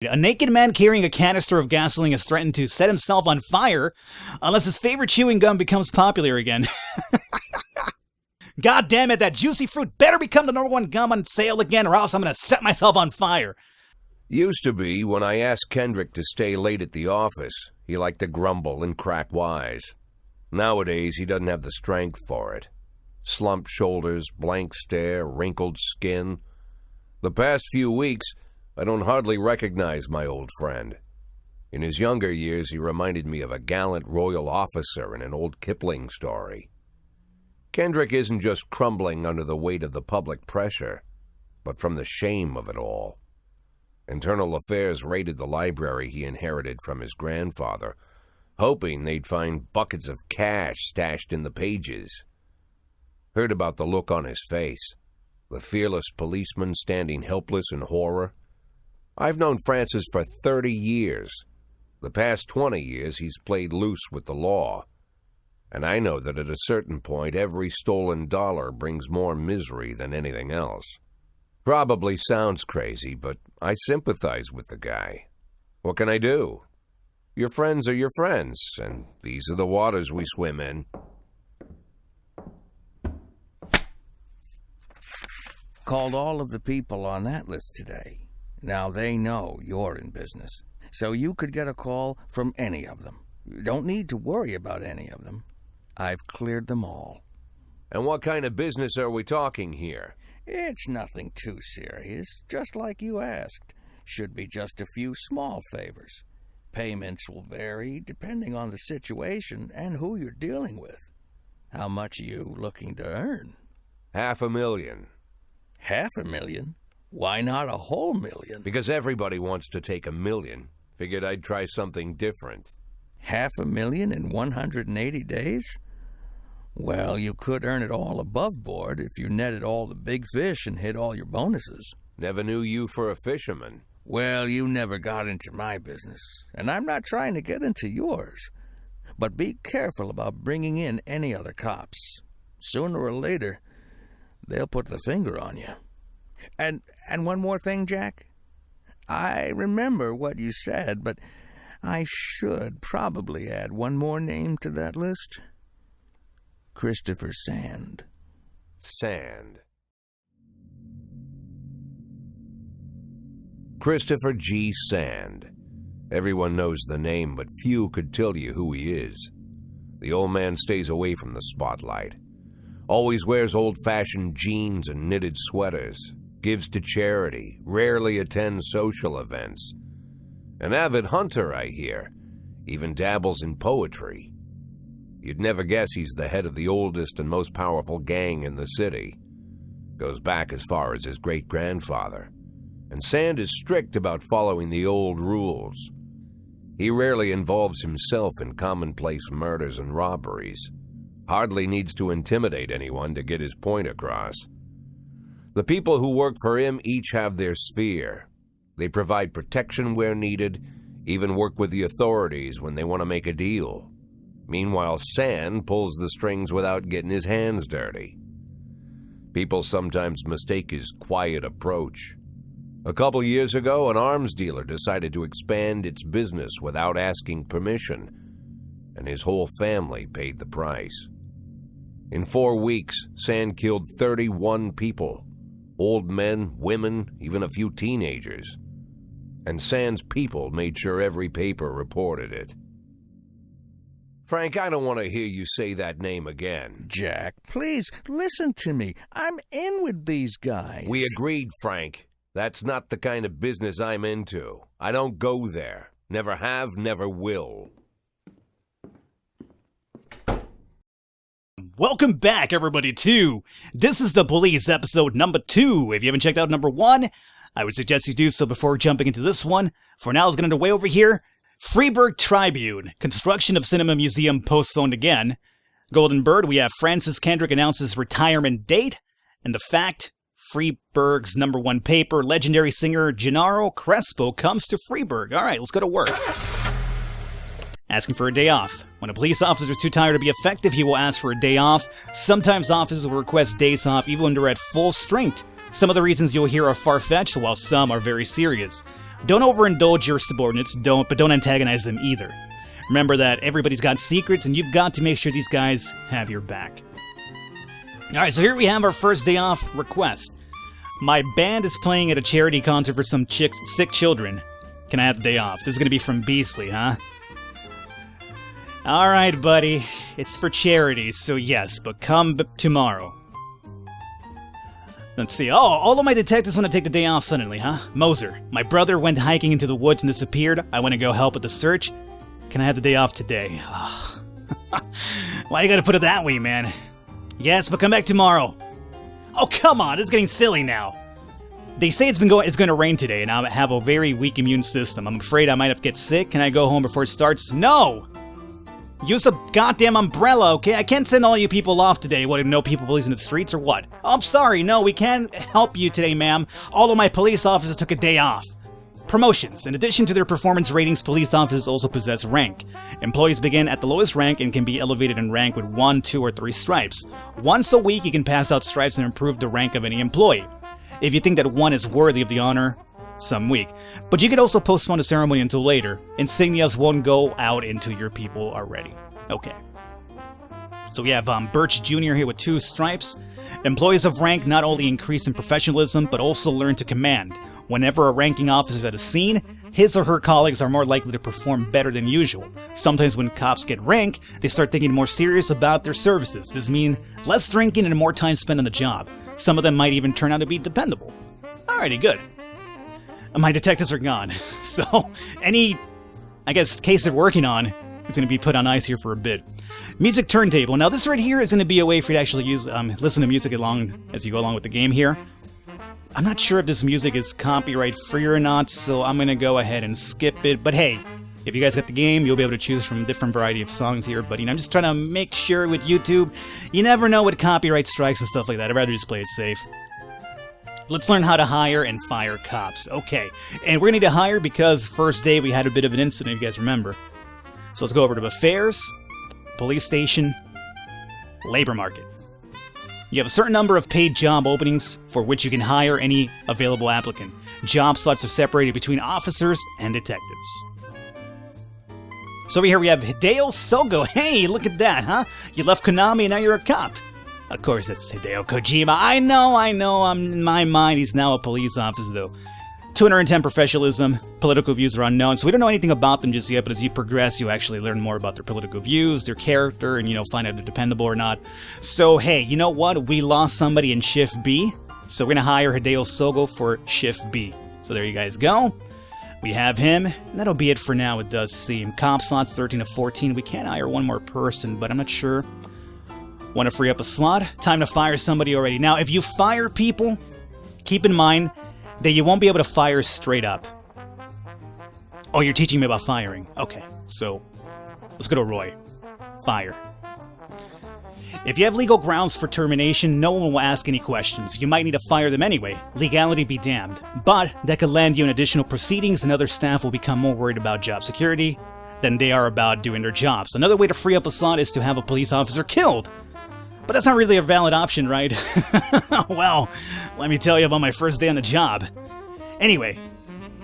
A naked man carrying a canister of gasoline has threatened to set himself on fire unless his favorite chewing gum becomes popular again. God damn it, that juicy fruit better become the #1 gum on sale again, or else I'm going to set myself on fire. Used to be, when I asked Kendrick to stay late at the office, he liked to grumble and crack wise. Nowadays, he doesn't have the strength for it. Slumped shoulders, blank stare, wrinkled skin. The past few weeks, I don't hardly recognize my old friend. In his younger years, he reminded me of a gallant royal officer in an old Kipling story. Kendrick isn't just crumbling under the weight of the public pressure, but from the shame of it all. Internal Affairs raided the library he inherited from his grandfather, hoping they'd find buckets of cash stashed in the pages. Heard about the look on his face, the fearless policeman standing helpless in horror. I've known Francis for 30 years. The past 20 years he's played loose with the law. And I know that at a certain point every stolen dollar brings more misery than anything else. Probably sounds crazy, but I sympathize with the guy. What can I do? Your friends are your friends, and these are the waters we swim in. Called all of the people on that list today. Now they know you're in business, so you could get a call from any of them. You don't need to worry about any of them. I've cleared them all. And what kind of business are we talking here? It's nothing too serious, just like you asked. Should be just a few small favors. Payments will vary depending on the situation and who you're dealing with. How much are you looking to earn? $500,000. $500,000? Why not a whole million? Because everybody wants to take $1 million. Figured I'd try something different. $500,000 in 180 days? Well, you could earn it all above board if you netted all the big fish and hit all your bonuses. Never knew you for a fisherman. Well, you never got into my business, and I'm not trying to get into yours. But be careful about bringing in any other cops. Sooner or later, they'll put the finger on you. And one more thing, Jack. I remember what you said, but I should probably add one more name to that list. Christopher Sand. Sand. Christopher G. Sand. Everyone knows the name, but few could tell you who he is. The old man stays away from the spotlight. Always wears old-fashioned jeans and knitted sweaters. Gives to charity. Rarely attends social events. An avid hunter, I hear. Even dabbles in poetry. You'd never guess he's the head of the oldest and most powerful gang in the city. Goes back as far as his great-grandfather. And Sand is strict about following the old rules. He rarely involves himself in commonplace murders and robberies. Hardly needs to intimidate anyone to get his point across. The people who work for him each have their sphere. They provide protection where needed, even work with the authorities when they want to make a deal. Meanwhile, Sand pulls the strings without getting his hands dirty. People sometimes mistake his quiet approach. A couple years ago, an arms dealer decided to expand its business without asking permission, and his whole family paid the price. In 4 weeks, Sand killed 31 people. Old men, women, even a few teenagers. And Sand's people made sure every paper reported it. Frank, I don't want to hear you say that name again. Jack, please, listen to me. I'm in with these guys. We agreed, Frank. That's not the kind of business I'm into. I don't go there. Never have, never will. Welcome back, everybody, to This is the Police, episode number 2. If you haven't checked out number 1, I would suggest you do so before jumping into this one. For now, let's get underway over here. Freeburg Tribune. Construction of Cinema Museum postponed again. Golden Bird, we have Francis Kendrick announces retirement date. And the fact, Freeburg's number 1 paper, legendary singer Gennaro Crespo comes to Freeburg. All right, let's go to work. Asking for a day off. When a police officer is too tired to be effective, he will ask for a day off. Sometimes officers will request days off even when they're at full strength. Some of the reasons you'll hear are far-fetched, while some are very serious. Don't overindulge your subordinates, but don't antagonize them either. Remember that everybody's got secrets, and you've got to make sure these guys have your back. Alright, so here we have our first day off request. My band is playing at a charity concert for some sick children. Can I have the day off? This is going to be from Beasley, huh? Alright, buddy. It's for charity, so yes, but come tomorrow. Let's see. Oh, all of my detectives want to take the day off suddenly, huh? Moser, my brother went hiking into the woods and disappeared. I want to go help with the search. Can I have the day off today? Why you gotta put it that way, man? Yes, but come back tomorrow. Oh, come on. This is getting silly now. They say it's going to rain today, and I have a very weak immune system. I'm afraid I might have to get sick. Can I go home before it starts? No! Use a goddamn umbrella, okay? I can't send all you people off today. What, no people police in the streets or what? Oh, I'm sorry. No, we can't help you today, ma'am. All of my police officers took a day off. Promotions. In addition to their performance ratings, police officers also possess rank. Employees begin at the lowest rank and can be elevated in rank with 1, 2, or 3 stripes. Once a week, you can pass out stripes and improve the rank of any employee. If you think that one is worthy of the honor, some week. But you can also postpone the ceremony until later. Insignias won't go out until your people are ready. Okay. So we have Birch Jr. here with 2 stripes. Employees of rank not only increase in professionalism, but also learn to command. Whenever a ranking officer is at a scene, his or her colleagues are more likely to perform better than usual. Sometimes when cops get rank, they start thinking more serious about their services. This means less drinking and more time spent on the job. Some of them might even turn out to be dependable. Alrighty, good. My detectives are gone. So, any, case they're working on is going to be put on ice here for a bit. Music turntable. Now this right here is going to be a way for you to actually listen to music as you go along with the game here. I'm not sure if this music is copyright free or not, so I'm going to go ahead and skip it. But hey, if you guys got the game, you'll be able to choose from a different variety of songs here. But I'm just trying to make sure with YouTube, you never know with copyright strikes and stuff like that. I'd rather just play it safe. Let's learn how to hire and fire cops. Okay, and we're going to need to hire because first day we had a bit of an incident, if you guys remember. So let's go over to affairs, police station, labor market. You have a certain number of paid job openings for which you can hire any available applicant. Job slots are separated between officers and detectives. So over here we have Hideo Sogo. Hey, look at that, huh? You left Konami and now you're a cop. Of course, it's Hideo Kojima. I know. In my mind, he's now a police officer, though. 210 professionalism. Political views are unknown, so we don't know anything about them just yet, but as you progress, you actually learn more about their political views, their character, and, find out if they're dependable or not. So, hey, you know what? We lost somebody in Shift B, so we're going to hire Hideo Sogo for Shift B. So there you guys go. We have him, and that'll be it for now, it does seem. Comp slots 13 to 14. We can hire one more person, but I'm not sure. Want to free up a slot? Time to fire somebody already. Now, if you fire people, keep in mind that you won't be able to fire straight up. Oh, you're teaching me about firing. Okay, so let's go to Roy. Fire. If you have legal grounds for termination, no one will ask any questions. You might need to fire them anyway. Legality be damned. But that could land you in additional proceedings, and other staff will become more worried about job security than they are about doing their jobs. Another way to free up a slot is to have a police officer killed. But that's not really a valid option, right? Well, let me tell you about my first day on the job. Anyway,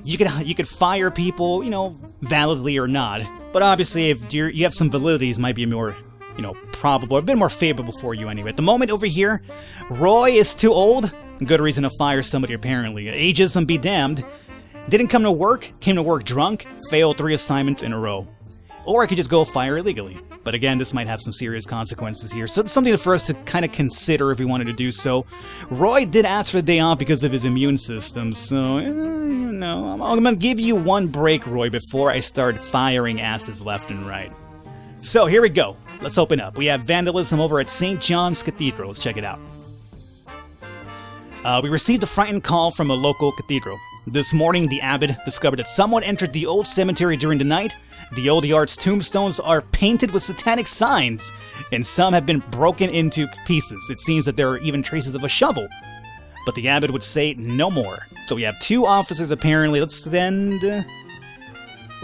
you could fire people, validly or not. But obviously, if you have some validities, might be more, probable, a bit more favorable for you anyway. At the moment over here, Roy is too old. Good reason to fire somebody, apparently. Ageism be damned. Didn't come to work, came to work drunk, failed 3 assignments in a row. Or I could just go fire illegally. But again, this might have some serious consequences here. So it's something for us to kind of consider if we wanted to do so. Roy did ask for the day off because of his immune system. So, I'm going to give you one break, Roy, before I start firing asses left and right. So here we go. Let's open up. We have vandalism over at St. John's Cathedral. Let's check it out. We received a frightened call from a local cathedral. This morning, the abbot discovered that someone entered the old cemetery during the night. The old yard's tombstones are painted with satanic signs, and some have been broken into pieces. It seems that there are even traces of a shovel. But the abbot would say no more. So we have 2 officers apparently. Let's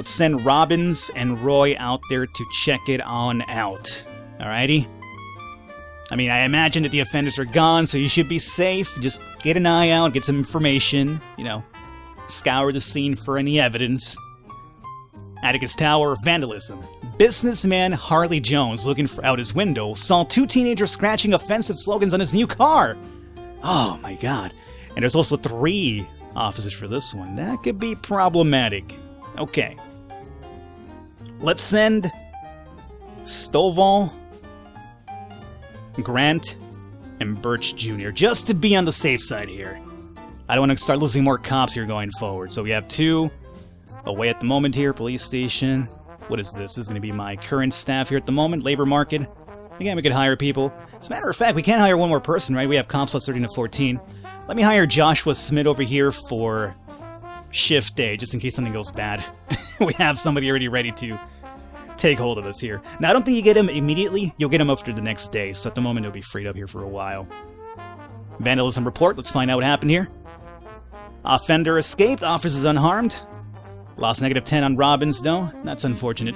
send Robbins and Roy out there to check it on out. Alrighty? I imagine that the offenders are gone, so you should be safe. Just get an eye out, get some information, Scour the scene for any evidence. Atticus Tower, vandalism. Businessman Harley Jones, looking out his window, saw 2 teenagers scratching offensive slogans on his new car. Oh my god. And there's also 3 officers for this one. That could be problematic. Okay. Let's send Stovall, Grant, and Birch Jr. just to be on the safe side here. I don't want to start losing more cops here going forward. So we have 2 away at the moment here. Police station. What is this? This is going to be my current staff here at the moment. Labor market. Again, we could hire people. As a matter of fact, we can't hire one more person, right? We have comp slots 13 to 14. Let me hire Joshua Smith over here for shift day, just in case something goes bad. We have somebody already ready to take hold of us here. Now, I don't think you get him immediately. You'll get him after the next day. So at the moment, he'll be freed up here for a while. Vandalism report. Let's find out what happened here. Offender escaped. Officers unharmed. Lost -10 on Robbins, though. That's unfortunate.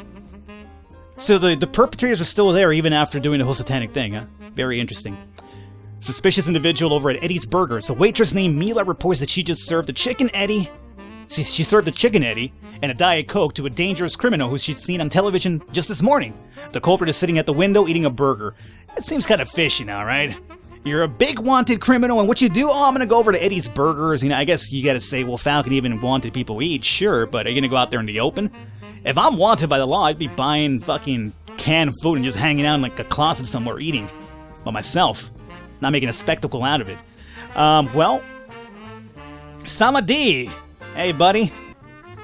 So the perpetrators are still there even after doing the whole satanic thing, huh? Very interesting. Suspicious individual over at Eddie's Burgers. A waitress named Mila reports that she just served a chicken Eddie. She served a chicken Eddie and a Diet Coke to a dangerous criminal who she's seen on television just this morning. The culprit is sitting at the window eating a burger. It seems kind of fishy now, right? You're a big wanted criminal, and what you do? Oh, I'm gonna go over to Eddie's Burgers. You know, I guess you gotta say, well, Falcon even wanted people eat, sure, but are you gonna go out there in the open? If I'm wanted by the law, I'd be buying fucking canned food and just hanging out in like a closet somewhere eating by myself, not making a spectacle out of it. Well, Samadhi, hey buddy,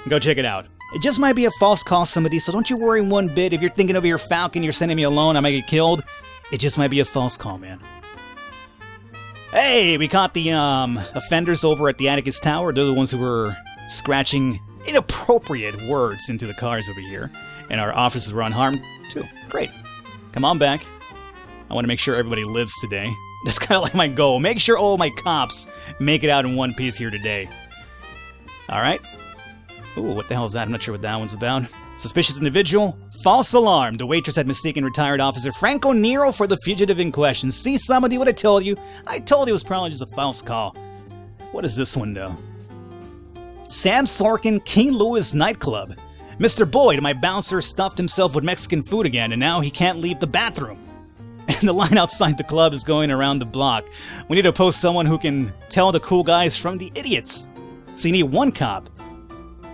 go check it out. It just might be a false call, Samadhi, so don't you worry one bit. If you're thinking of your Falcon, you're sending me alone, I might get killed. It just might be a false call, man. Hey, we caught the offenders over at the Atticus Tower. They're the ones who were scratching inappropriate words into the cars over here. And our officers were unharmed, too. Great. Come on back. I want to make sure everybody lives today. That's kind of like my goal. Make sure all my cops make it out in one piece here today. Alright. Ooh, what the hell is that? I'm not sure what that one's about. Suspicious individual. False alarm. The waitress had mistaken retired officer Franco Nero for the fugitive in question. See, somebody, what I told you? I told you it was probably just a false call. What is this one, though? Sam Sorkin, King Louis nightclub. Mr. Boyd, my bouncer, stuffed himself with Mexican food again, and now he can't leave the bathroom. And the line outside the club is going around the block. We need to post someone who can tell the cool guys from the idiots. So you need 1 cop.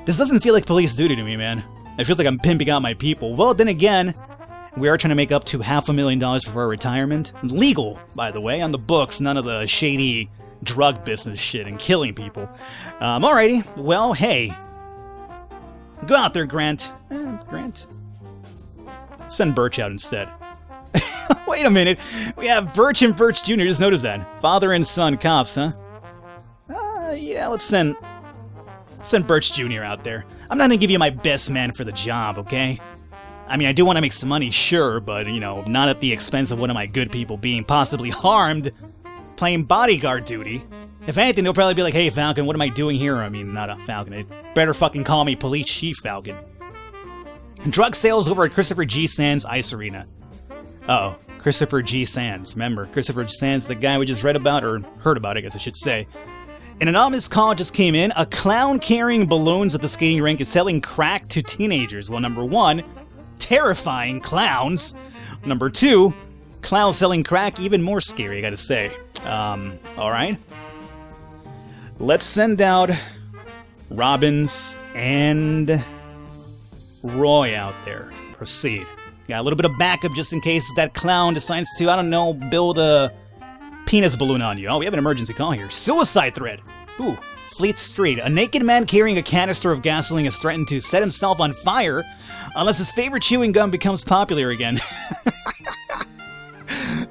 This doesn't feel like police duty to me, man. It feels like I'm pimping out my people. Well, then again, we are trying to make up to $500,000 for our retirement. Legal, by the way, on the books, none of the shady drug business shit and killing people. Alrighty, well, hey. Go out there, Grant. Grant. Send Birch out instead. Wait a minute. We have Birch and Birch Jr. Just notice that. Father and son cops, huh? Yeah, let's send Birch Jr. out there. I'm not gonna give you my best man for the job, okay? I mean, I do want to make some money, sure, but, you know, not at the expense of one of my good people being possibly harmed playing bodyguard duty. If anything, they'll probably be like, hey, Falcon, what am I doing here? I mean, not a Falcon. They better fucking call me Police Chief Falcon. Drug sales over at Christopher G. Sands Ice Arena. Uh-oh. Christopher G. Sands. Remember, Christopher G. Sands, the guy we just read about, or heard about, I guess I should say. An anonymous call just came in. A clown carrying balloons at the skating rink is selling crack to teenagers. Well, number 1, terrifying clowns. Number 2, clowns selling crack, even more scary, I gotta say. Alright. Let's send out Robbins and Roy out there. Proceed. Got a little bit of backup just in case that clown decides to, I don't know, build a penis balloon on you. Oh, we have an emergency call here. Suicide threat. Ooh, Fleet Street. A naked man carrying a canister of gasoline has threatened to set himself on fire unless his favorite chewing gum becomes popular again.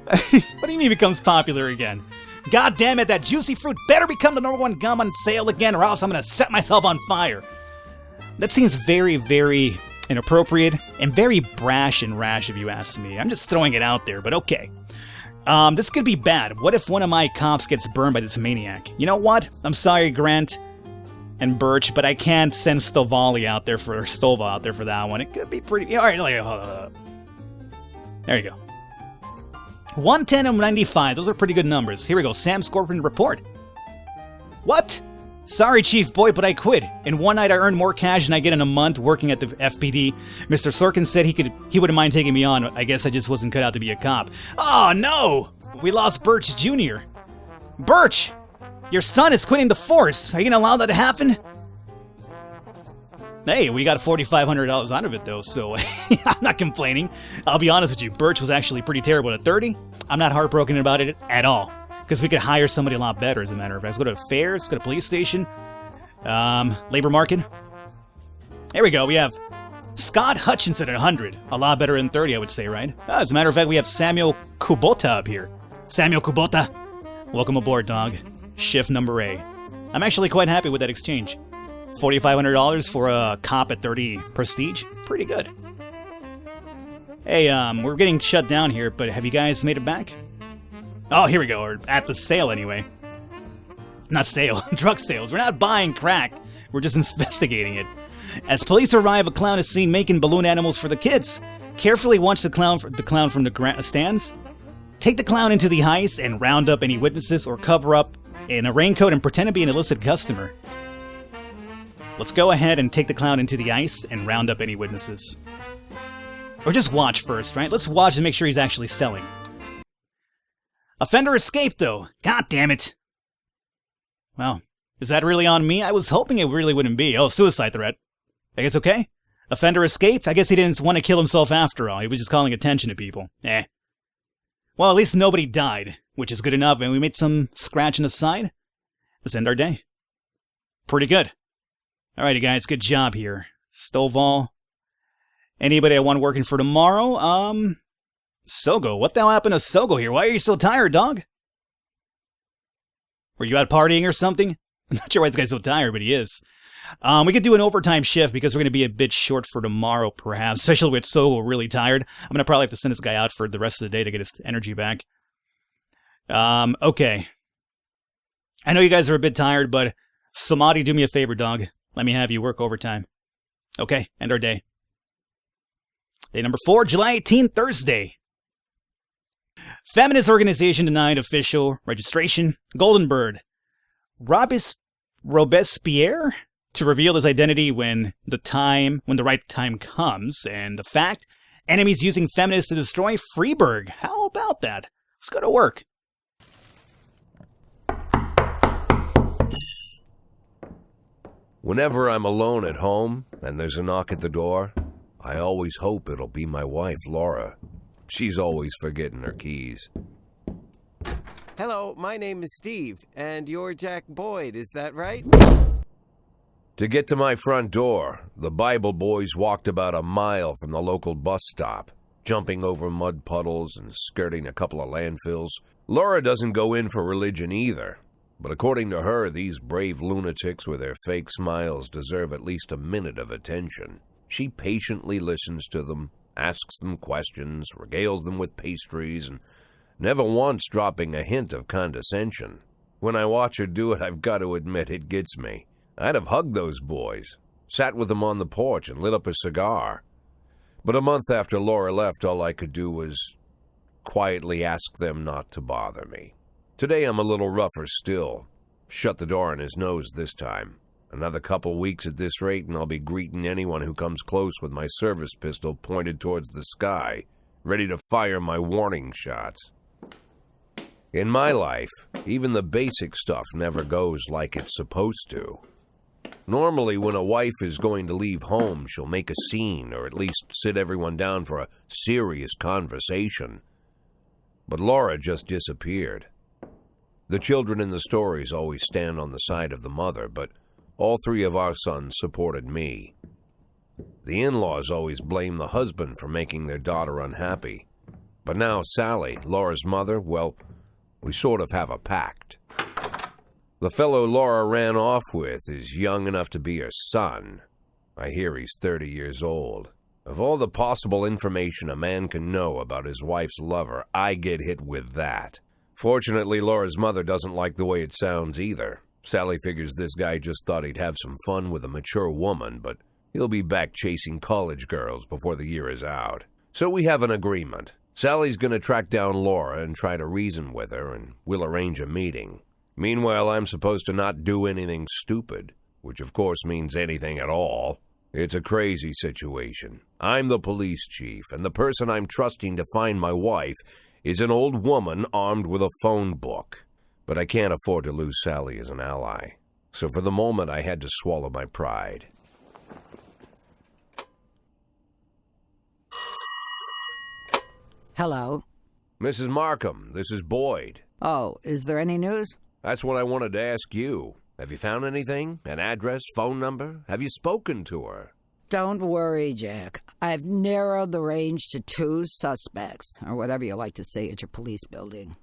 What do you mean becomes popular again? God damn it, that juicy fruit better become the #1 gum on sale again, or else I'm gonna set myself on fire. That seems very, very inappropriate and very brash and rash if you ask me. I'm just throwing it out there, but okay. This could be bad. What if one of my cops gets burned by this maniac? You know what? I'm sorry, Grant and Birch, but I can't send Stovall out there for that one. It could be pretty... Alright, there you go. 110 and 95. Those are pretty good numbers. Here we go. Sam Scorpion report. What? Sorry, Chief Boy, but I quit. In one night I earned more cash than I get in a month working at the FPD. Mr. Sorkin said he wouldn't mind taking me on. I guess I just wasn't cut out to be a cop. Oh, no! We lost Birch Jr. Birch! Your son is quitting the force. Are you gonna allow that to happen? Hey, we got $4,500 out of it, though, so I'm not complaining. I'll be honest with you, Birch was actually pretty terrible at 30. I'm not heartbroken about it at all, because we could hire somebody a lot better, as a matter of fact. Let's go to fairs, let's go to police station, labor market. There we go, we have Scott Hutchinson at 100. A lot better than 30, I would say, right? As a matter of fact, we have Samuel Kubota up here. Samuel Kubota, welcome aboard, dog. Shift number A. I'm actually quite happy with that exchange. $4,500 for a cop at 30 prestige? Pretty good. Hey, we're getting shut down here, but have you guys made it back? Oh, here we go, or at the sale anyway. Not sale, drug sales. We're not buying crack, we're just investigating it. As police arrive, a clown is seen making balloon animals for the kids. Carefully watch the clown from the stands. Take the clown into the ice and round up any witnesses, or cover up in a raincoat and pretend to be an illicit customer. Let's go ahead and take the clown into the ice and round up any witnesses. Or just watch first, right? Let's watch and make sure he's actually selling. Offender escaped, though. God damn it. Well, is that really on me? I was hoping it really wouldn't be. Oh, suicide threat. I guess okay? Offender escaped? I guess he didn't want to kill himself after all. He was just calling attention to people. Well, at least nobody died, which is good enough, and we made some scratch in the side. Let's end our day. Pretty good. Alrighty, guys, good job here. Stovall. Anybody I want working for tomorrow? Sogo. What the hell happened to Sogo here? Why are you so tired, dog? Were you out partying or something? I'm not sure why this guy's so tired, but he is. We could do an overtime shift because we're going to be a bit short for tomorrow, perhaps, especially with Sogo really tired. I'm going to probably have to send this guy out for the rest of the day to get his energy back. Okay. I know you guys are a bit tired, but Samadhi, do me a favor, dog. Let me have you work overtime. Okay, end our day. Day number 4, July 18th, Thursday. Feminist organization denied official registration. Golden Bird. Robespierre to reveal his identity when the right time comes. And the fact, enemies using feminists to destroy Freeburg. How about that? Let's go to work. Whenever I'm alone at home and there's a knock at the door, I always hope it'll be my wife, Laura. She's always forgetting her keys. Hello, my name is Steve, and you're Jack Boyd, is that right? To get to my front door, the Bible boys walked about a mile from the local bus stop, jumping over mud puddles and skirting a couple of landfills. Laura doesn't go in for religion either. But according to her, these brave lunatics with their fake smiles deserve at least a minute of attention. She patiently listens to them, asks them questions, regales them with pastries, and never once dropping a hint of condescension. When I watch her do it, I've got to admit it gets me. I'd have hugged those boys, sat with them on the porch, and lit up a cigar. But a month after Laura left, all I could do was quietly ask them not to bother me. Today I'm a little rougher still. Shut the door on his nose this time. Another couple weeks at this rate and I'll be greeting anyone who comes close with my service pistol pointed towards the sky, ready to fire my warning shots. In my life, even the basic stuff never goes like it's supposed to. Normally, when a wife is going to leave home, she'll make a scene or at least sit everyone down for a serious conversation. But Laura just disappeared. The children in the stories always stand on the side of the mother, but all 3 of our sons supported me. The in-laws always blame the husband for making their daughter unhappy. But now Sally, Laura's mother, well, we sort of have a pact. The fellow Laura ran off with is young enough to be her son. I hear he's 30 years old. Of all the possible information a man can know about his wife's lover, I get hit with that. Fortunately, Laura's mother doesn't like the way it sounds either. Sally figures this guy just thought he'd have some fun with a mature woman, but he'll be back chasing college girls before the year is out. So we have an agreement. Sally's going to track down Laura and try to reason with her, and we'll arrange a meeting. Meanwhile, I'm supposed to not do anything stupid, which of course means anything at all. It's a crazy situation. I'm the police chief, and the person I'm trusting to find my wife is an old woman armed with a phone book. But I can't afford to lose Sally as an ally. So for the moment, I had to swallow my pride. Hello. Mrs. Markham, this is Boyd. Oh, is there any news? That's what I wanted to ask you. Have you found anything? An address, phone number? Have you spoken to her? Don't worry, Jack. I've narrowed the range to 2 suspects, or whatever you like to say at your police building.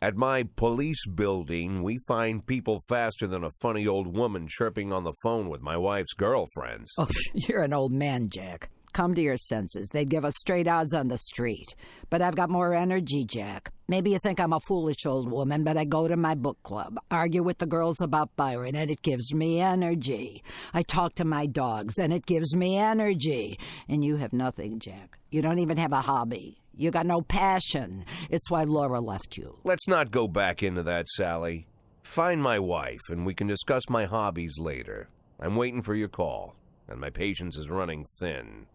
At my police building, we find people faster than a funny old woman chirping on the phone with my wife's girlfriends. Oh, you're an old man, Jack. Come to your senses. They'd give us straight odds on the street. But I've got more energy, Jack. Maybe you think I'm a foolish old woman, but I go to my book club, argue with the girls about Byron, and it gives me energy. I talk to my dogs, and it gives me energy. And you have nothing, Jack. You don't even have a hobby. You got no passion. It's why Laura left you. Let's not go back into that, Sally. Find my wife, and we can discuss my hobbies later. I'm waiting for your call, and my patience is running thin.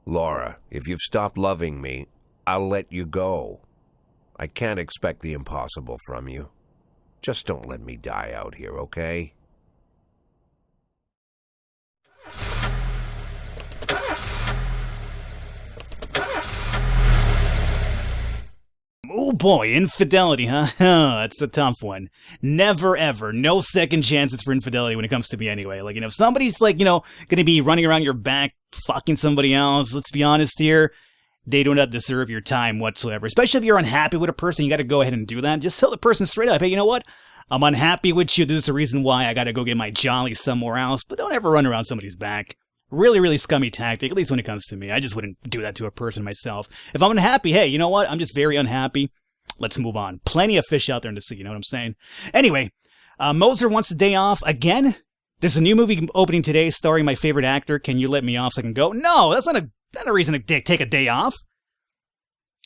Laura, if you've stopped loving me, I'll let you go. I can't expect the impossible from you. Just don't let me die out here, okay? Oh boy, infidelity, huh? That's a tough one. Never ever. No second chances for infidelity when it comes to me anyway. Like, if somebody's gonna be running around your back, fucking somebody else, let's be honest here, they do not deserve your time whatsoever. Especially if you're unhappy with a person, you gotta go ahead and do that. Just tell the person straight up, hey, you know what? I'm unhappy with you. This is the reason why I gotta go get my jolly somewhere else. But don't ever run around somebody's back. Really, really scummy tactic, at least when it comes to me. I just wouldn't do that to a person myself. If I'm unhappy, hey, you know what? I'm just very unhappy. Let's move on. Plenty of fish out there in the sea, you know what I'm saying? Anyway, Moser wants a day off again. There's a new movie opening today starring my favorite actor. Can you let me off so I can go? No, that's not a reason to take a day off.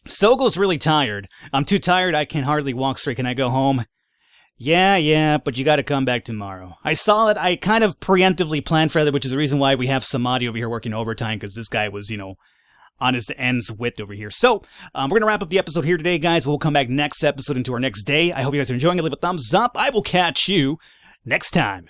Sogel's really tired. I'm too tired. I can hardly walk straight. Can I go home? Yeah, but you gotta come back tomorrow. I saw it. I kind of preemptively planned for that, which is the reason why we have Samadhi over here working overtime, because this guy was, on his ends wit over here. So, we're gonna wrap up the episode here today, guys. We'll come back next episode into our next day. I hope you guys are enjoying it. Leave a thumbs up. I will catch you next time.